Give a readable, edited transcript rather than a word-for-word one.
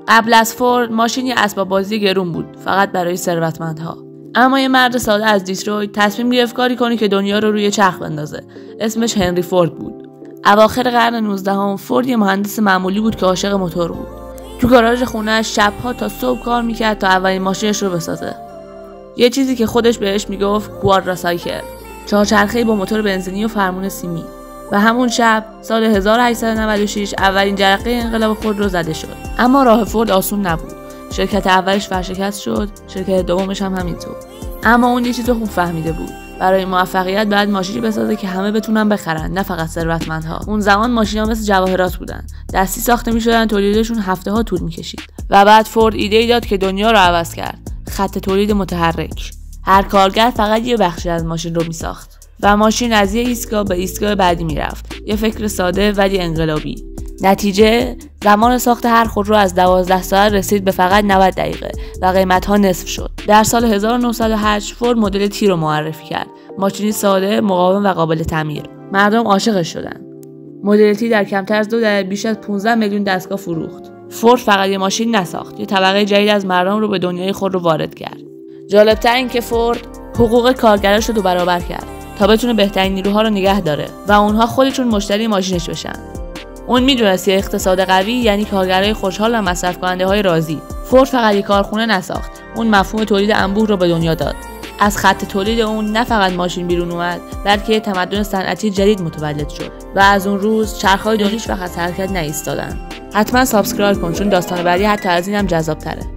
قبل از فورد ماشین یه اسباب بازی گرون بود، فقط برای ثروتمندها. اما یه مرد ساده از دیترویت تصمیم گرفت کاری کنه که دنیا رو روی چرخ بندازه. اسمش هنری فورد بود. اواخر قرن 19 فورد یه مهندس معمولی بود که عاشق موتور بود. تو گاراژ خونه‌اش شب‌ها تا صبح کار میکرد تا اولین ماشینش رو بسازه. یه چیزی که خودش بهش میگفت کوادراسایکل، چهارچرخه‌ای با موتور بنزینی و فرمون سیمی. و همون شب سال 1896 اولین جرقه انقلاب خودرو زده شد. اما راه فورد آسون نبود. شرکت اولش ورشکست شد، شرکت دومش هم همینطور. اما اون یه چیز خوب فهمیده بود. برای موفقیت باید ماشینی بسازه که همه بتونن بخرن، نه فقط ثروتمندها. اون زمان ماشینا مثل جواهرات بودن. دستی ساخته می‌شدن، تولیدشون هفته‌ها طول می‌کشید. و بعد فورد ایده داد که دنیا رو عوض کرد. خط تولید متحرک. هر کارگر فقط یه بخشی از ماشین رو می‌ساخت و ماشین از یه ایستگاه به ایستگاه بعدی میرفت. یه فکر ساده ولی انقلابی. نتیجه زمان ساخت هر خودرو از 12 ساعت رسید به فقط 90 دقیقه و قیمت‌ها نصف شد. در سال 1908 فورد مدل تی رو معرفی کرد. ماشینی ساده، مقاوم و قابل تعمیر. مردم عاشقش شدن. مدل تی در کمتر از 2 دهه بیش از 15 میلیون دستگاه فروخت. فورد فقط یه ماشین نساخت، یه طبقه جدید از مردم رو به دنیای خودرو وارد کرد. جالب‌تر این که فورد حقوق کارگراش رو 2 برابر کرد تا بتونه بهترین نیروها رو نگه داره و اونها خودشون مشتری ماشینش بشن. اون میدونست یه اقتصاد قوی یعنی کارگرای خوشحال و مصرف کننده های راضی. فورد فقط یک کارخونه نساخت، اون مفهوم تولید انبوه رو به دنیا داد. از خط تولید اون نه فقط ماشین بیرون اومد، بلکه یه تمدن صنعتی جدید متولد شد و از اون روز چرخهای دنیا هیچ وقت از حرکت نایستادن. حتما سابسکرایب کن چون داستان بعدی حتی از اینم جذاب‌تره.